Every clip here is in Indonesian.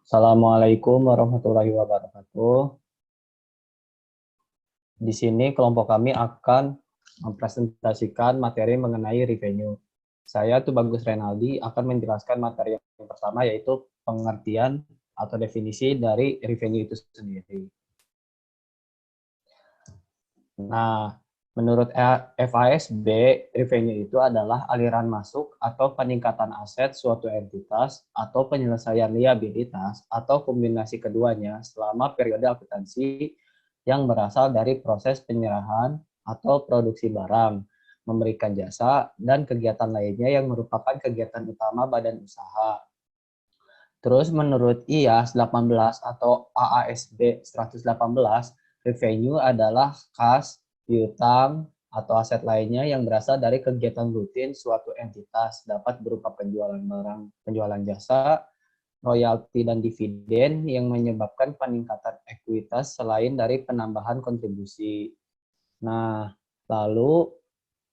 Assalamualaikum warahmatullahi wabarakatuh. Di sini kelompok kami akan mempresentasikan materi mengenai revenue. Saya Bagus Renaldi akan menjelaskan materi yang pertama yaitu pengertian atau definisi dari revenue itu sendiri. Nah, menurut FASB, revenue itu adalah aliran masuk atau peningkatan aset suatu entitas atau penyelesaian liabilitas atau kombinasi keduanya selama periode akuntansi yang berasal dari proses penyerahan atau produksi barang, memberikan jasa, dan kegiatan lainnya yang merupakan kegiatan utama badan usaha. Terus menurut IAS 18 atau AASB 118, revenue adalah kas, piutang, atau aset lainnya yang berasal dari kegiatan rutin suatu entitas, dapat berupa penjualan barang, penjualan jasa, royalti dan dividen yang menyebabkan peningkatan ekuitas selain dari penambahan kontribusi. Nah, lalu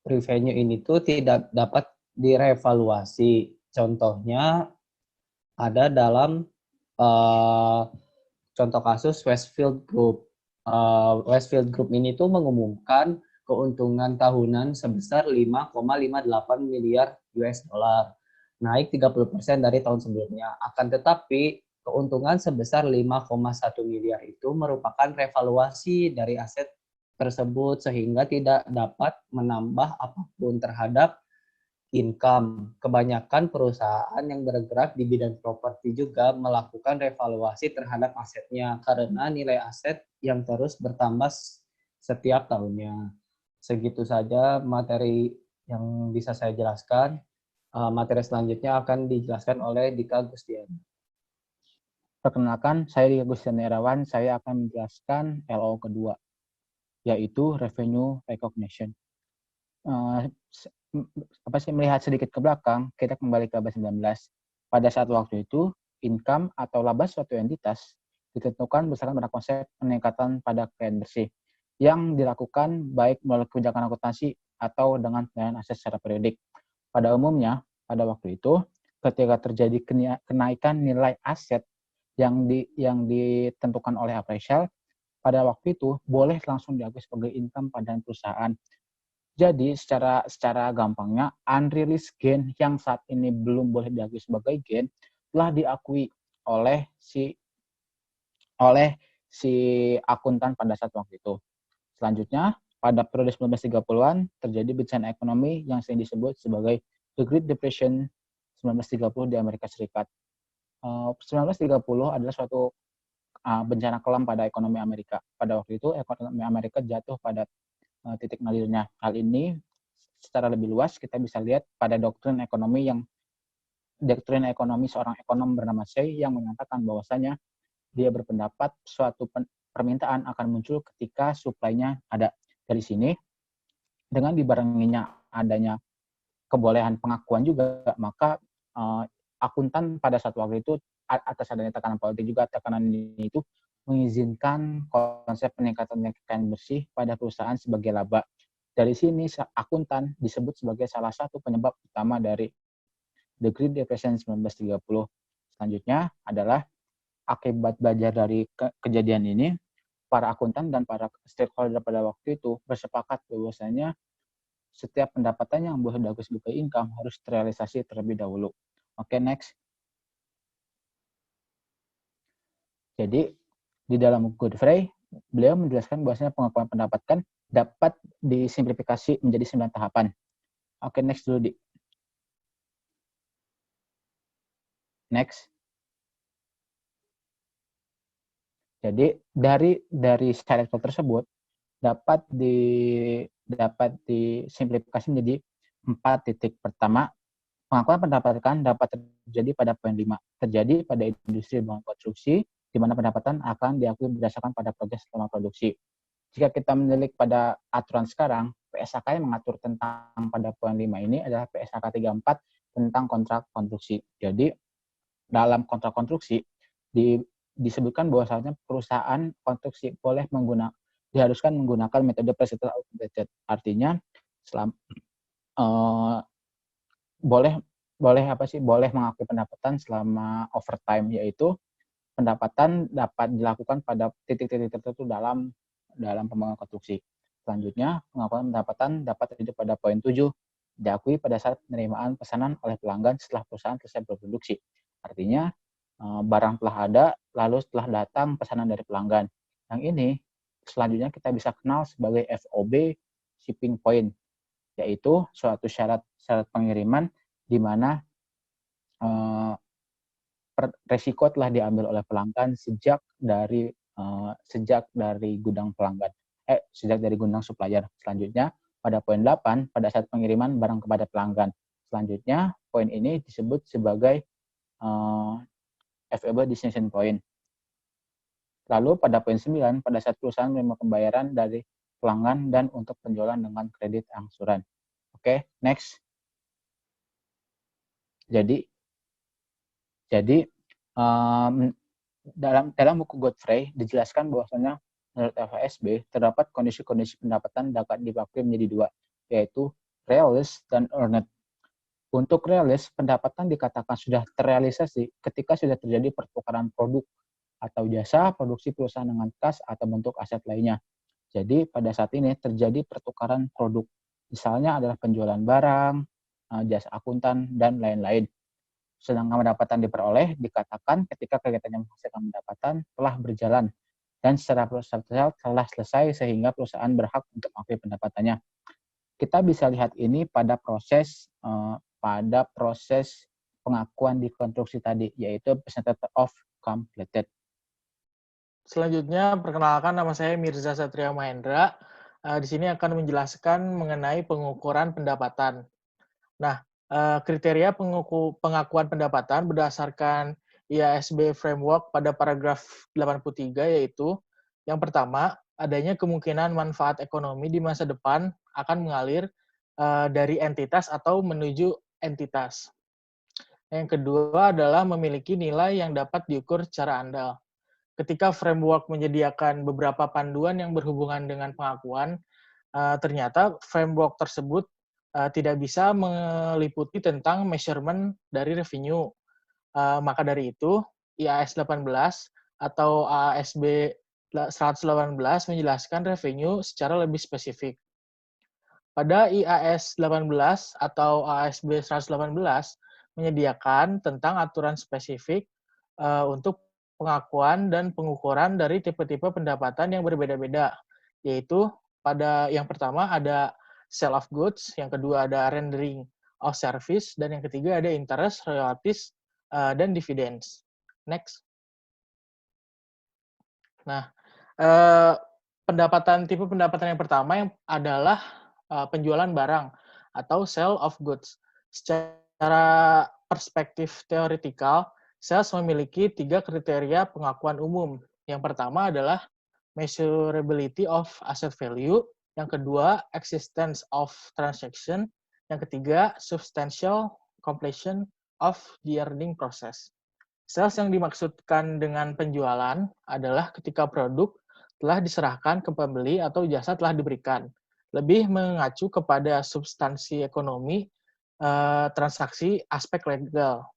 revenue ini tuh tidak dapat direvaluasi. Contohnya ada dalam contoh kasus Westfield Group. Westfield Group ini tuh mengumumkan keuntungan tahunan sebesar 5,58 miliar US dollar, naik 30% dari tahun sebelumnya. Akan tetapi keuntungan sebesar 5,1 miliar itu merupakan revaluasi dari aset tersebut sehingga tidak dapat menambah apapun terhadap income. Kebanyakan perusahaan yang bergerak di bidang properti juga melakukan revaluasi terhadap asetnya karena nilai aset yang terus bertambah setiap tahunnya. Segitu saja materi yang bisa saya jelaskan. Materi selanjutnya akan dijelaskan oleh Dika Gustian. Perkenalkan, saya Dika Gustian Irawan. Saya akan menjelaskan LO kedua, yaitu Revenue Recognition. Melihat sedikit ke belakang, kita kembali ke abad 19. Pada saat waktu itu, income atau laba suatu entitas ditentukan berdasarkan pada konsep peningkatan pada klien bersih yang dilakukan baik melalui kebijakan akuntansi atau dengan penilaian aset secara periodik. Pada umumnya, pada waktu itu, ketika terjadi kenaikan nilai aset yang ditentukan oleh appraisal, pada waktu itu boleh langsung diakui sebagai income pada perusahaan. Jadi secara gampangnya unrealized gain yang saat ini belum boleh diakui sebagai gain telah diakui oleh si akuntan pada saat waktu itu. Selanjutnya, pada periode 1930-an terjadi bencana ekonomi yang sering disebut sebagai The Great Depression 1930 di Amerika Serikat. 1930 adalah suatu bencana kelam pada ekonomi Amerika. Pada waktu itu ekonomi Amerika jatuh pada titik nadirnya. Hal ini secara lebih luas kita bisa lihat pada doktrin ekonomi seorang ekonom bernama Say yang menyatakan bahwasanya dia berpendapat suatu permintaan akan muncul ketika supply-nya ada. Dari sini dengan dibarenginya adanya kebolehan pengakuan juga, maka akuntan pada saat waktu itu atas adanya tekanan politik juga, tekanan ini itu mengizinkan konsep peningkatan klien bersih pada perusahaan sebagai laba. Dari sini akuntan disebut sebagai salah satu penyebab utama dari The Great Depression 1930. Selanjutnya adalah akibat belajar dari kejadian ini, para akuntan dan para stakeholder pada waktu itu bersepakat bahwasanya setiap pendapatan yang boleh diakui sebagai income harus terrealisasi terlebih dahulu. Oke, next. Jadi, di dalam Godfrey, beliau menjelaskan bahwasanya pengakuan pendapatan dapat disimplifikasi menjadi 9 tahapan. Oke, next dulu, Di. Next. Jadi, dari selector tersebut dapat disimplifikasi menjadi 4 titik. Pertama, pengakuan pendapatan dapat terjadi pada poin 5. Terjadi pada industri bangunan konstruksi, di mana pendapatan akan diakui berdasarkan pada progres selama produksi. Jika kita menilik pada aturan sekarang, PSAK yang mengatur tentang pada poin 5 ini adalah PSAK 34 tentang kontrak konstruksi. Jadi, dalam kontrak konstruksi, disebutkan bahwasanya perusahaan konstruksi diharuskan menggunakan metode presenter outdated. Artinya, boleh mengakui pendapatan selama overtime, yaitu pendapatan dapat dilakukan pada titik-titik tertentu dalam pembangunan konstruksi. Selanjutnya, pengakuan pendapatan dapat terjadi pada poin 7, diakui pada saat penerimaan pesanan oleh pelanggan setelah perusahaan selesai berproduksi. Artinya, barang telah ada, lalu setelah datang pesanan dari pelanggan. Yang ini, selanjutnya kita bisa kenal sebagai FOB shipping point, yaitu suatu syarat pengiriman di mana resiko telah diambil oleh pelanggan sejak dari gudang pelanggan, sejak dari gudang supplier. Selanjutnya, pada poin 8, pada saat pengiriman barang kepada pelanggan. Selanjutnya, poin ini disebut sebagai FOB destination point. Lalu pada poin 9, pada saat perusahaan menerima pembayaran dari pelanggan dan untuk penjualan dengan kredit angsuran. Oke, next. Jadi dalam buku Godfrey dijelaskan bahwasanya menurut FASB terdapat kondisi-kondisi pendapatan dapat dibagi menjadi dua, yaitu realis dan earned. Untuk realis, pendapatan dikatakan sudah terrealisasi ketika sudah terjadi pertukaran produk atau jasa produksi perusahaan dengan kas atau bentuk aset lainnya. Jadi pada saat ini terjadi pertukaran produk, misalnya adalah penjualan barang, jasa akuntan, dan lain-lain. Sedangkan pendapatan diperoleh dikatakan ketika kegiatan yang menghasilkan pendapatan telah berjalan dan secara prosedural telah selesai sehingga perusahaan berhak untuk mengakui pendapatannya. Kita bisa lihat ini pada proses pengakuan di konstruksi tadi, yaitu percentage of completed. Selanjutnya, perkenalkan, nama saya Mirza Satria Mahendra. Di sini akan menjelaskan mengenai pengukuran pendapatan. Nah, kriteria pengakuan pendapatan berdasarkan IASB Framework pada paragraf 83, yaitu yang pertama, adanya kemungkinan manfaat ekonomi di masa depan akan mengalir dari entitas atau menuju entitas. Yang kedua adalah memiliki nilai yang dapat diukur secara andal. Ketika framework menyediakan beberapa panduan yang berhubungan dengan pengakuan, ternyata framework tersebut tidak bisa meliputi tentang measurement dari revenue. Maka dari itu, IAS 18 atau ASB 118 menjelaskan revenue secara lebih spesifik. Pada IAS 18 atau ASB 118 menyediakan tentang aturan spesifik untuk pengakuan dan pengukuran dari tipe-tipe pendapatan yang berbeda-beda, yaitu pada yang pertama ada sale of goods, yang kedua ada rendering of service, dan yang ketiga ada interest, royalties, dan dividends. Next. Nah, tipe pendapatan yang pertama yang adalah penjualan barang atau sale of goods. Secara perspektif teoretikal, sales memiliki 3 kriteria pengakuan umum. Yang pertama adalah measurability of asset value, yang kedua existence of transaction, yang ketiga substantial completion of the earning process. Sales yang dimaksudkan dengan penjualan adalah ketika produk telah diserahkan ke pembeli atau jasa telah diberikan. Lebih mengacu kepada substansi ekonomi, transaksi, aspek legal.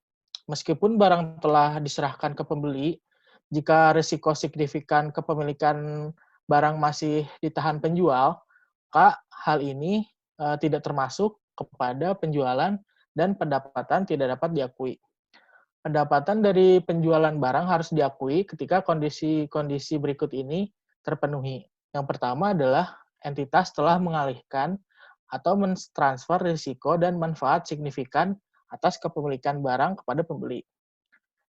Meskipun barang telah diserahkan ke pembeli, jika risiko signifikan kepemilikan barang masih ditahan penjual, maka hal ini tidak termasuk kepada penjualan dan pendapatan tidak dapat diakui. Pendapatan dari penjualan barang harus diakui ketika kondisi-kondisi berikut ini terpenuhi. Yang pertama adalah entitas telah mengalihkan atau mentransfer risiko dan manfaat signifikan atas kepemilikan barang kepada pembeli.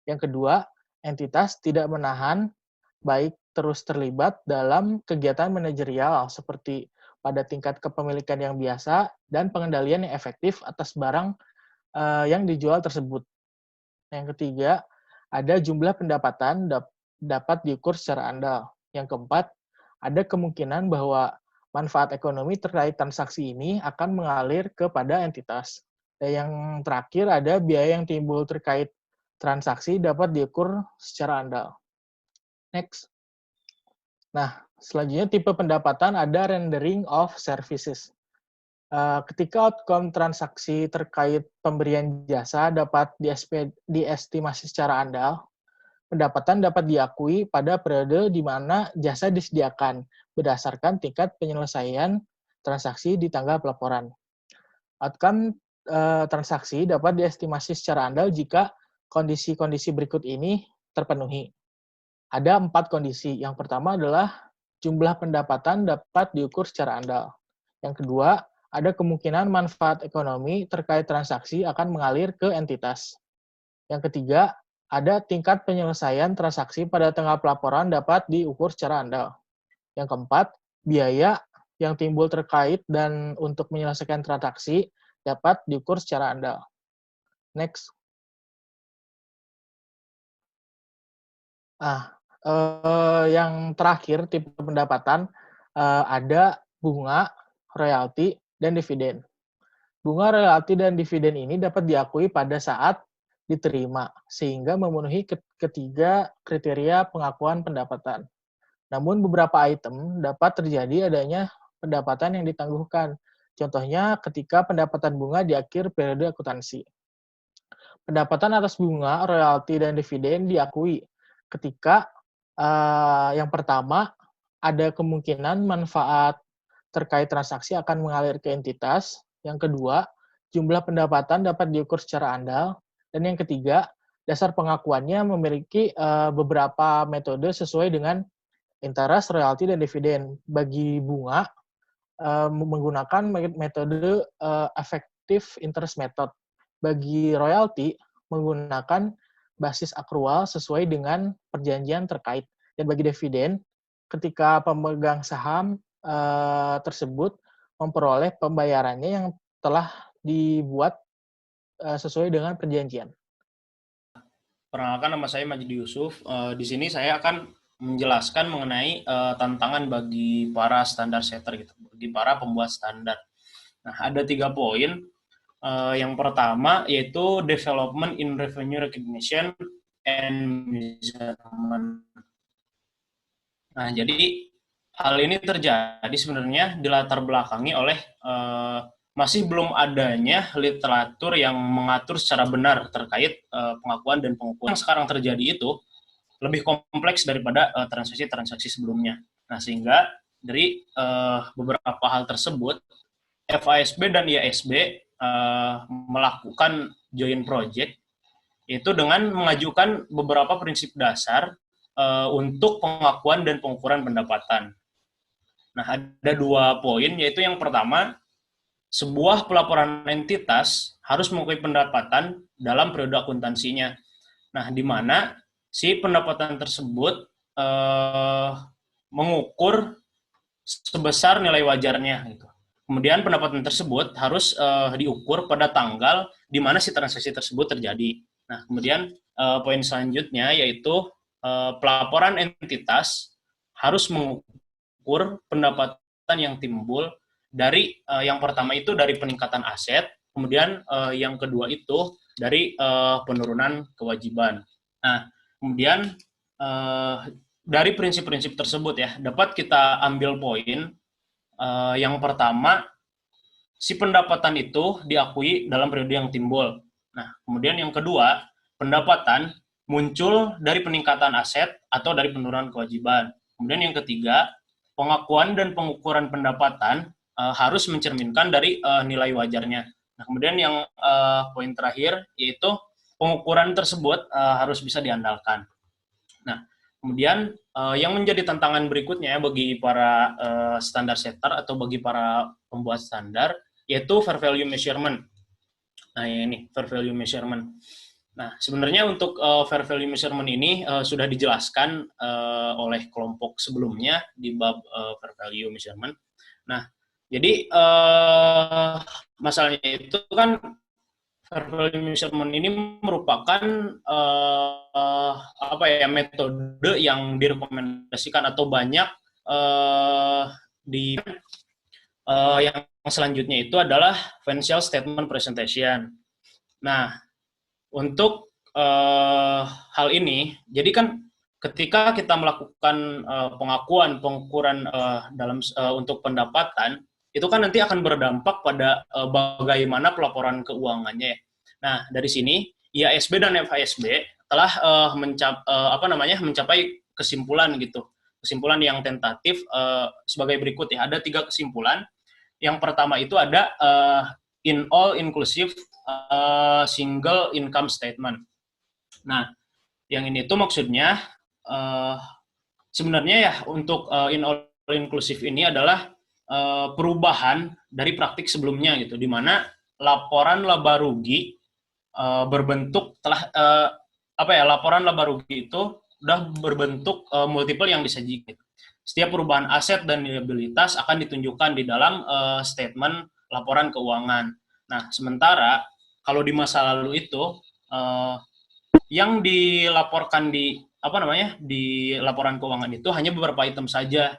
Yang kedua, entitas tidak menahan baik terus terlibat dalam kegiatan manajerial seperti pada tingkat kepemilikan yang biasa dan pengendalian yang efektif atas barang yang dijual tersebut. Yang ketiga, ada jumlah pendapatan dapat diukur secara andal. Yang keempat, ada kemungkinan bahwa manfaat ekonomi terkait transaksi ini akan mengalir kepada entitas. Dan yang terakhir, ada biaya yang timbul terkait transaksi dapat diukur secara andal. Next. Nah, selanjutnya tipe pendapatan ada rendering of services. Ketika outcome transaksi terkait pemberian jasa dapat diestimasi secara andal, Pendapatan dapat diakui pada periode di mana jasa disediakan berdasarkan tingkat penyelesaian transaksi di tanggal pelaporan. Outcome transaksi dapat diestimasi secara andal jika kondisi-kondisi berikut ini terpenuhi. Ada 4 kondisi. Yang pertama adalah jumlah pendapatan dapat diukur secara andal. Yang kedua, ada kemungkinan manfaat ekonomi terkait transaksi akan mengalir ke entitas. Yang ketiga, ada tingkat penyelesaian transaksi pada tanggal pelaporan dapat diukur secara andal. Yang keempat, biaya yang timbul terkait dan untuk menyelesaikan transaksi dapat diukur secara andal. Next. Yang terakhir, tipe pendapatan, ada bunga, royalti, dan dividen. Bunga, royalti, dan dividen ini dapat diakui pada saat diterima, sehingga memenuhi ketiga kriteria pengakuan pendapatan. Namun beberapa item dapat terjadi adanya pendapatan yang ditangguhkan. Contohnya ketika pendapatan bunga di akhir periode akuntansi. Pendapatan atas bunga, royalti, dan dividen diakui ketika yang pertama ada kemungkinan manfaat terkait transaksi akan mengalir ke entitas. Yang kedua, jumlah pendapatan dapat diukur secara andal. Dan yang ketiga, dasar pengakuannya memiliki beberapa metode sesuai dengan interest, royalti, dan dividen. Bagi bunga, menggunakan metode effective interest method. Bagi royalti, menggunakan basis akrual sesuai dengan perjanjian terkait. Dan bagi dividen, ketika pemegang saham tersebut memperoleh pembayarannya yang telah dibuat sesuai dengan perjanjian. Perkenalkan, nama saya Majid Yusuf. Di sini saya akan menjelaskan mengenai tantangan bagi para standar setter, gitu, bagi para pembuat standar. Nah, ada 3 poin. Yang pertama yaitu development in revenue recognition and measurement. Nah, jadi hal ini terjadi sebenarnya dilatar belakangi oleh masih belum adanya literatur yang mengatur secara benar terkait pengakuan dan pengukuran. Yang sekarang terjadi itu lebih kompleks daripada transaksi-transaksi sebelumnya. Nah, sehingga dari beberapa hal tersebut, FASB dan IASB melakukan joint project, yaitu dengan mengajukan beberapa prinsip dasar untuk pengakuan dan pengukuran pendapatan. Nah, ada 2 poin, yaitu yang pertama, sebuah pelaporan entitas harus mengakui pendapatan dalam periode akuntansinya. Nah, di mana si pendapatan tersebut mengukur sebesar nilai wajarnya. Gitu. Kemudian pendapatan tersebut harus diukur pada tanggal di mana si transaksi tersebut terjadi. Nah, kemudian poin selanjutnya yaitu pelaporan entitas harus mengukur pendapatan yang timbul dari yang pertama itu dari peningkatan aset, kemudian yang kedua itu dari penurunan kewajiban. Nah, kemudian dari prinsip-prinsip tersebut ya dapat kita ambil poin yang pertama, si pendapatan itu diakui dalam periode yang timbul. Nah, kemudian yang kedua, pendapatan muncul dari peningkatan aset atau dari penurunan kewajiban. Kemudian yang ketiga, pengakuan dan pengukuran pendapatan harus mencerminkan dari nilai wajarnya. Nah, kemudian yang poin terakhir yaitu pengukuran tersebut harus bisa diandalkan. Nah, kemudian yang menjadi tantangan berikutnya bagi para standar setter atau bagi para pembuat standar yaitu fair value measurement. Nah, ini fair value measurement. Nah, sebenarnya untuk fair value measurement ini sudah dijelaskan oleh kelompok sebelumnya di bab fair value measurement. Nah, jadi masalahnya itu kan fair value measurement ini merupakan metode yang direkomendasikan atau banyak yang selanjutnya itu adalah financial statement presentation. Nah, untuk hal ini, jadi kan ketika kita melakukan pengakuan, pengukuran untuk pendapatan, itu kan nanti akan berdampak pada bagaimana pelaporan keuangannya. Nah, dari sini IASB dan FASB telah mencapai kesimpulan gitu. Kesimpulan yang tentatif sebagai berikut ya. Ada 3 kesimpulan. Yang pertama itu ada in all inclusive single income statement. Nah, yang ini tuh maksudnya sebenarnya ya untuk in all inclusive ini adalah perubahan dari praktik sebelumnya gitu, di mana laporan laba rugi berbentuk laporan laba rugi itu udah berbentuk multiple yang disajikan. Setiap perubahan aset dan liabilitas akan ditunjukkan di dalam statement laporan keuangan. Nah, sementara kalau di masa lalu itu yang dilaporkan di laporan keuangan itu hanya beberapa item saja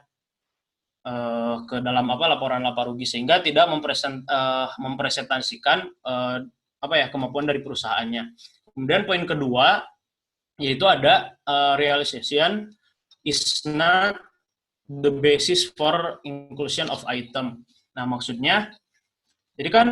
ke dalam laporan laba rugi, sehingga tidak mempresentasikan kemampuan dari perusahaannya. Kemudian poin kedua yaitu ada realization is not the basis for inclusion of item. Nah, maksudnya jadi kan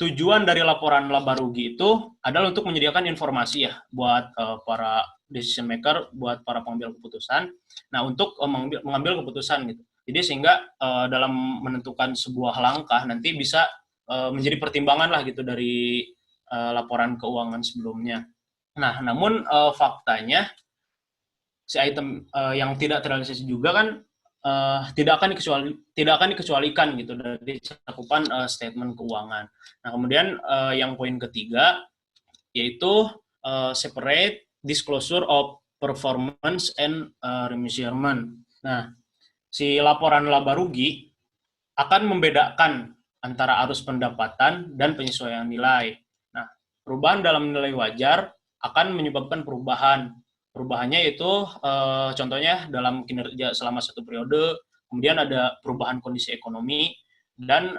tujuan dari laporan laba rugi itu adalah untuk menyediakan informasi ya buat para decision maker, buat para pengambil keputusan. Nah, untuk mengambil keputusan gitu. Jadi sehingga dalam menentukan sebuah langkah nanti bisa menjadi pertimbangan lah gitu dari laporan keuangan sebelumnya. Nah, namun faktanya si item yang tidak terrealisasi juga kan tidak akan dikecualikan gitu dari cakupan statement keuangan. Nah, kemudian yang poin ketiga yaitu separate disclosure of performance and remeasurement. Nah, si laporan laba rugi akan membedakan antara arus pendapatan dan penyesuaian nilai. Nah, perubahan dalam nilai wajar akan menyebabkan perubahan. Perubahannya itu contohnya dalam kinerja selama 1 periode, kemudian ada perubahan kondisi ekonomi, dan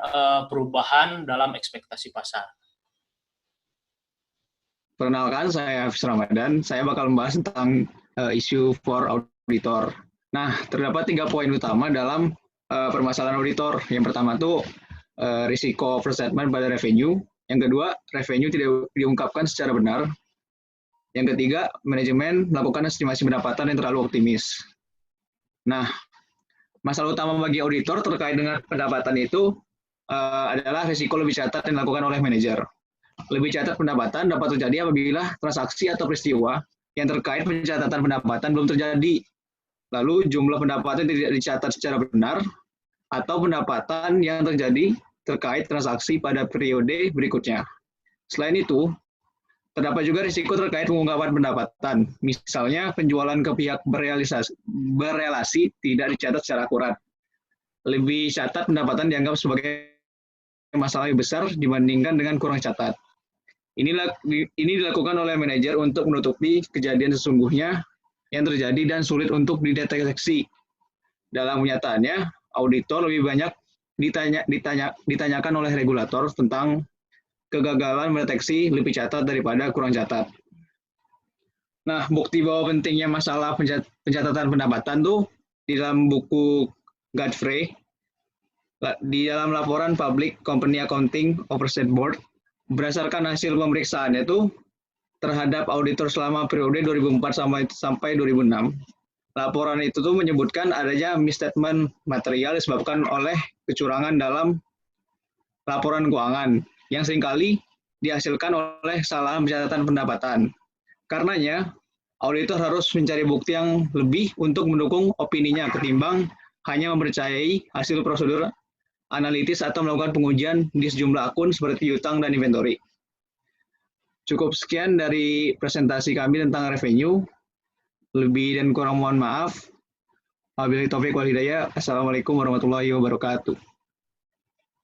perubahan dalam ekspektasi pasar. Perkenalkan, saya Hafiz Ramadan. Saya bakal membahas tentang isu for auditor. Nah, terdapat 3 poin utama dalam permasalahan auditor. Yang pertama itu risiko overstatement pada revenue. Yang kedua, revenue tidak diungkapkan secara benar. Yang ketiga, manajemen melakukan estimasi pendapatan yang terlalu optimis. Nah, masalah utama bagi auditor terkait dengan pendapatan itu adalah risiko lebih catat yang dilakukan oleh manajer. Lebih catat pendapatan dapat terjadi apabila transaksi atau peristiwa yang terkait pencatatan pendapatan belum terjadi. Lalu jumlah pendapatan tidak dicatat secara benar, atau pendapatan yang terjadi terkait transaksi pada periode berikutnya. Selain itu, terdapat juga risiko terkait pengungkapan pendapatan. Misalnya, penjualan ke pihak berelasi tidak dicatat secara akurat. Lebih catat pendapatan dianggap sebagai masalah yang besar dibandingkan dengan kurang catat. Ini dilakukan oleh manajer untuk menutupi kejadian sesungguhnya yang terjadi dan sulit untuk dideteksi. Dalam kenyataannya, auditor lebih banyak ditanyakan oleh regulator tentang kegagalan mendeteksi lebih catat daripada kurang catat. Nah, bukti bahwa pentingnya masalah pencatatan pendapatan tuh di dalam buku Godfrey, di dalam laporan Public Company Accounting Oversight Board, berdasarkan hasil pemeriksaannya itu terhadap auditor selama periode 2004 sampai 2006. Laporan itu tuh menyebutkan adanya misstatement material disebabkan oleh kecurangan dalam laporan keuangan yang seringkali dihasilkan oleh kesalahan pencatatan pendapatan. Karenanya, auditor harus mencari bukti yang lebih untuk mendukung opininya ketimbang hanya mempercayai hasil prosedur analitis atau melakukan pengujian di sejumlah akun seperti utang dan inventory. Cukup sekian dari presentasi kami tentang revenue. Lebih dan kurang mohon maaf. Wabillahi taufiq wal hidayah. Assalamualaikum warahmatullahi wabarakatuh.